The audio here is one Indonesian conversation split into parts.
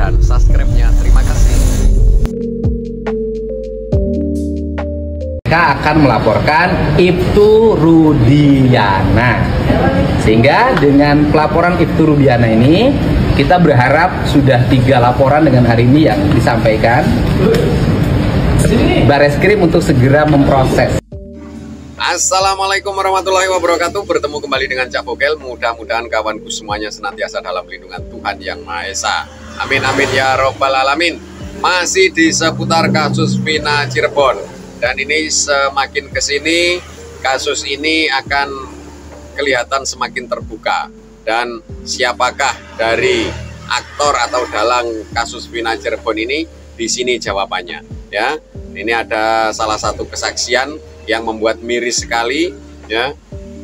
dan subscribe-nya. Terima kasih. Mereka akan melaporkan Ibtu Rudiana, sehingga dengan pelaporan Ibtu Rudiana ini kita berharap sudah 3 laporan dengan hari ini yang disampaikan Bareskrim untuk segera memproses. Assalamualaikum warahmatullahi wabarakatuh. Bertemu kembali dengan Cak Bokel. Mudah-mudahan kawanku semuanya senantiasa dalam lindungan Tuhan Yang Maha Esa. Amin amin ya robbal alamin. Masih di seputar kasus Vina Cirebon. Dan ini semakin kesini, kasus ini akan kelihatan semakin terbuka. Dan siapakah dari aktor atau dalang kasus Vina Cirebon ini? Di sini jawabannya. Ya, ini ada salah satu kesaksian yang membuat miris sekali. Ya,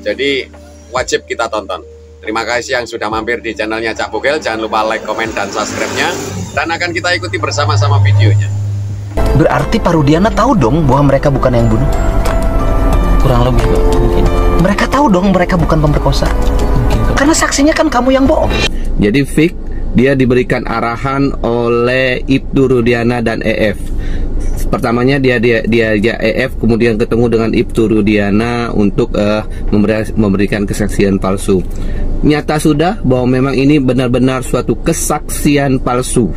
jadi wajib kita tonton. Terima kasih yang sudah mampir di channelnya Cak Bokel. Jangan lupa like, komen, dan subscribe-nya. Dan akan kita ikuti bersama-sama videonya. Berarti Pak Rudiana tahu dong bahwa mereka bukan yang bunuh? Kurang lebih mungkin. Mereka tahu dong mereka bukan pemerkosa? Mungkin. Karena saksinya kan kamu yang bohong. Jadi Fik, dia diberikan arahan oleh Ibtu Rudiana dan EF. Pertamanya dia EF, kemudian ketemu dengan Ibtu Rudiana untuk memberikan kesaksian palsu. Nyata sudah bahwa memang ini benar-benar suatu kesaksian palsu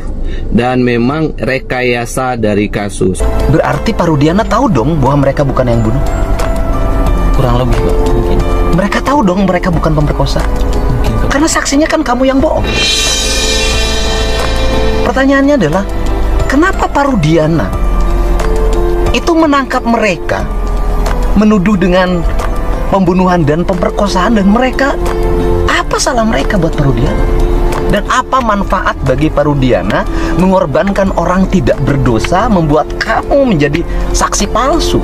dan memang rekayasa dari kasus. Berarti Pak Rudiana tahu dong bahwa mereka bukan yang bunuh? Kurang lebih mungkin. Mereka tahu dong mereka bukan pemerkosa? Mungkin. Karena saksinya kan kamu yang bohong. Pertanyaannya adalah, kenapa Pak Rudiana itu menangkap mereka, menuduh dengan pembunuhan dan pemerkosaan, dan mereka, apa salah mereka buat Pak Rudiana? Dan apa manfaat bagi Pak Rudiana mengorbankan orang tidak berdosa, membuat kamu menjadi saksi palsu?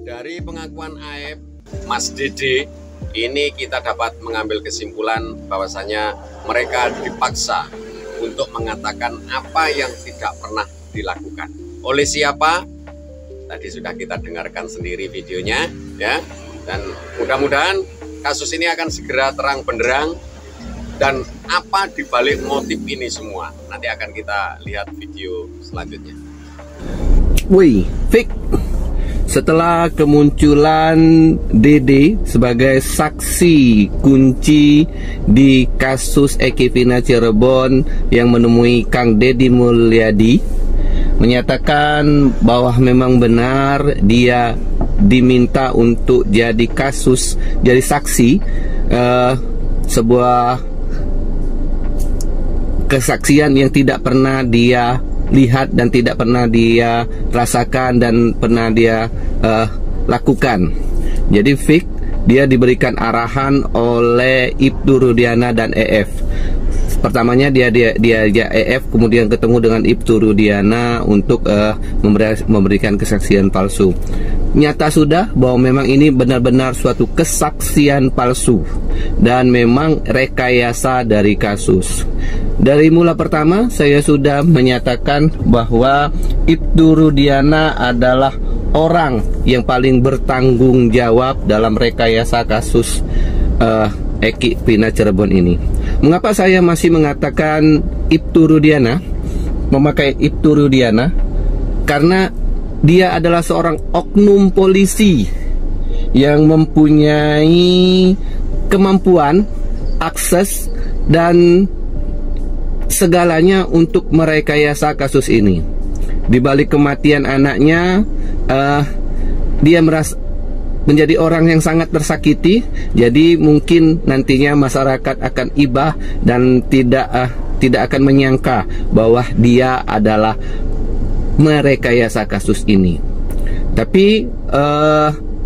Dari pengakuan AF, Mas Dede, ini kita dapat mengambil kesimpulan bahwasanya mereka dipaksa untuk mengatakan apa yang tidak pernah dilakukan. Oleh siapa? Tadi sudah kita dengarkan sendiri videonya, ya. Dan mudah-mudahan kasus ini akan segera terang benderang, dan apa dibalik motif ini semua nanti akan kita lihat video selanjutnya. Wih, Fik, setelah kemunculan Dede sebagai saksi kunci di kasus Eki Vina Cirebon yang menemui Kang Deddy Mulyadi, menyatakan bahwa memang benar dia diminta untuk jadi saksi sebuah kesaksian yang tidak pernah dia lihat dan tidak pernah dia rasakan dan pernah dia lakukan. Jadi Fik, dia diberikan arahan oleh Ibtu Rudiana dan EF. Pertamanya dia EF, kemudian ketemu dengan Ibtu Rudiana untuk memberikan kesaksian palsu. Nyata sudah bahwa memang ini benar-benar suatu kesaksian palsu dan memang rekayasa dari kasus. Dari mula pertama saya sudah menyatakan bahwa Ibtu Rudiana adalah orang yang paling bertanggung jawab dalam rekayasa kasus Eki Vina Cirebon ini. Mengapa saya masih mengatakan Ibtu Rudiana, memakai Ibtu Rudiana? Karena dia adalah seorang oknum polisi yang mempunyai kemampuan, akses, dan segalanya untuk merekayasa kasus ini. Di balik kematian anaknya, dia merasa menjadi orang yang sangat tersakiti. Jadi mungkin nantinya masyarakat akan ibah dan tidak akan menyangka bahwa dia adalah merekayasa kasus ini. Tapi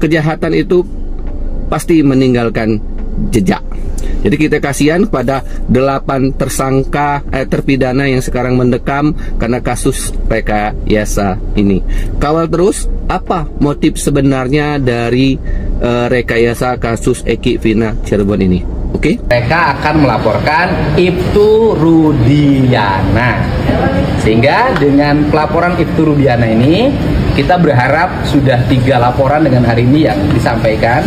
kejahatan itu pasti meninggalkan jejak. Jadi kita kasihan kepada 8 tersangka terpidana yang sekarang mendekam karena kasus rekayasa ini. Kawal terus apa motif sebenarnya dari rekayasa kasus Eki Vina Cirebon ini. Oke? Mereka akan melaporkan Ibtu Rudiana, sehingga dengan pelaporan Ibtu Rudiana ini kita berharap sudah 3 laporan dengan hari ini yang disampaikan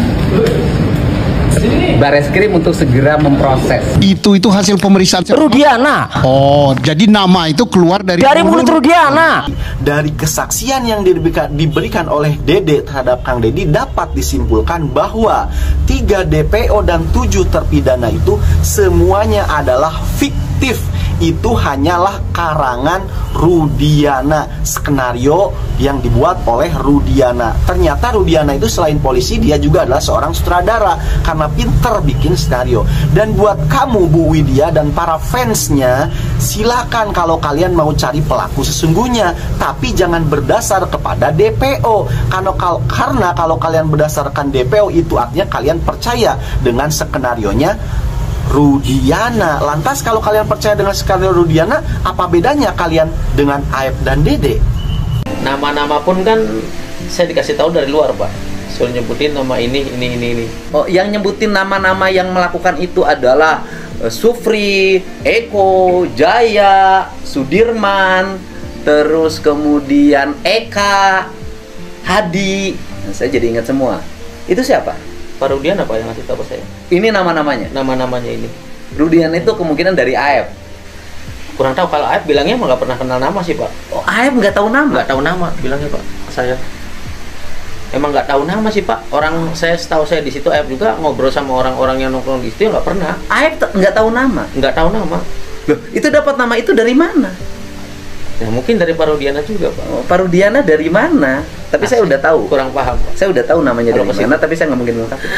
Bareskrim untuk segera memproses. Itu hasil pemeriksaan Rudiana. Oh, jadi nama itu keluar dari mulut Rudiana. Dari kesaksian yang diberikan oleh Dede terhadap Kang Dedi dapat disimpulkan bahwa 3 DPO dan 7 terpidana itu semuanya adalah fiktif. Itu hanyalah karangan Rudiana, skenario yang dibuat oleh Rudiana. Ternyata Rudiana itu selain polisi, dia juga adalah seorang sutradara karena pinter bikin skenario. Dan buat kamu Bu Widya dan para fansnya, silakan kalau kalian mau cari pelaku sesungguhnya, tapi jangan berdasar kepada DPO. Karena kalau kalian berdasarkan DPO itu artinya kalian percaya dengan skenarionya Rudiana. Lantas kalau kalian percaya dengan skenario Rudiana, apa bedanya kalian dengan Aep dan Dede? Nama-nama pun kan saya dikasih tahu dari luar, Pak. Suruh nyebutin nama ini. Oh, yang nyebutin nama-nama yang melakukan itu adalah Sufri, Eko, Jaya, Sudirman, terus kemudian Eka, Hadi. Nah, saya jadi ingat semua. Itu siapa? Pak Rudiana, Pak, yang ngasih tahu saya. Ini nama-namanya? Nama-namanya ini. Rudiana itu kemungkinan dari Aep. Kurang tahu, kalau Aep bilangnya emang nggak pernah kenal nama sih, Pak. Oh, Aep nggak tahu nama? Nggak tahu nama, bilangnya, Pak, saya. Emang nggak tahu nama sih, Pak. Orang setahu saya di situ Aep juga ngobrol sama orang-orang yang nongkrong di situ nggak pernah. Aep nggak tahu nama? Nggak tahu nama. Loh, itu dapat nama itu dari mana? Ya mungkin dari Pak Rudiana juga, Pak. Oh, Pak Rudiana dari mana? Tapi saya udah tahu. Kurang paham, Pak. Saya udah tahu namanya dari mana, tapi saya nggak mungkin mengungkapkan.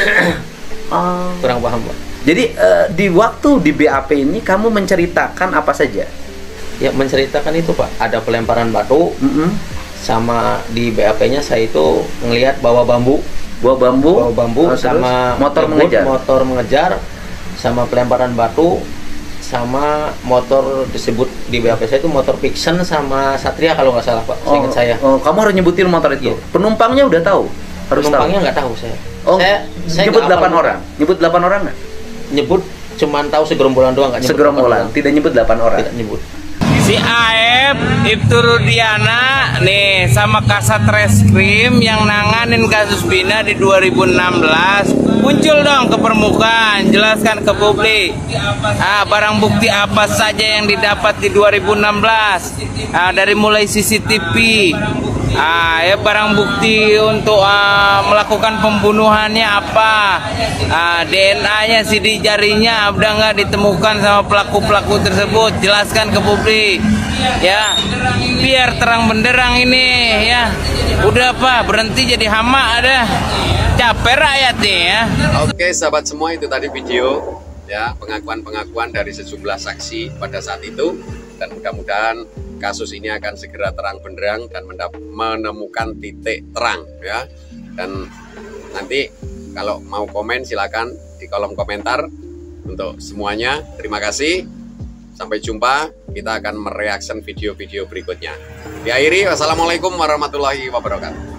Oh. Kurang paham, Pak. Jadi di waktu di BAP ini kamu menceritakan apa saja? Ya menceritakan itu, Pak. Ada pelemparan batu, sama di BAP-nya saya itu ngelihat bawa bambu, sama motor mengejar, sama pelemparan batu, sama motor disebut di BAP saya itu motor Vixen sama Satria kalau nggak salah, Pak. Seingat saya. Oh, kamu harus nyebutin motor itu. Iya. Penumpangnya udah tahu. Penumpangnya nggak tahu saya. Oh, saya nyebut 8 orang. Nyebut 8 orang nggak? Nyebut cuman tahu segerombolan doang, nggak nyebut. Segerombolan, tidak nyebut 8 orang. Tidak nyebut. Si Aep, Ibtu Rudiana nih sama Kasat Reskrim yang nanganin kasus Bina di 2016 muncul dong ke permukaan, jelaskan ke publik. Barang bukti apa saja yang didapat di 2016, dari mulai CCTV, ya barang bukti untuk melakukan pembunuhannya apa, DNA-nya, sidik jarinya udah nggak ditemukan sama pelaku-pelaku tersebut, jelaskan ke publik ya, biar terang benderang ini ya. Udah, Pak, berhenti jadi hama, ada capek rakyat nih ya. Oke sahabat semua, itu tadi video ya, pengakuan-pengakuan dari sejumlah saksi pada saat itu, dan mudah-mudahan kasus ini akan segera terang benderang dan menemukan titik terang ya. Dan nanti kalau mau komen silakan di kolom komentar untuk semuanya. Terima kasih, sampai jumpa. Kita akan mereaction video-video berikutnya. Diakhiri, wassalamualaikum warahmatullahi wabarakatuh.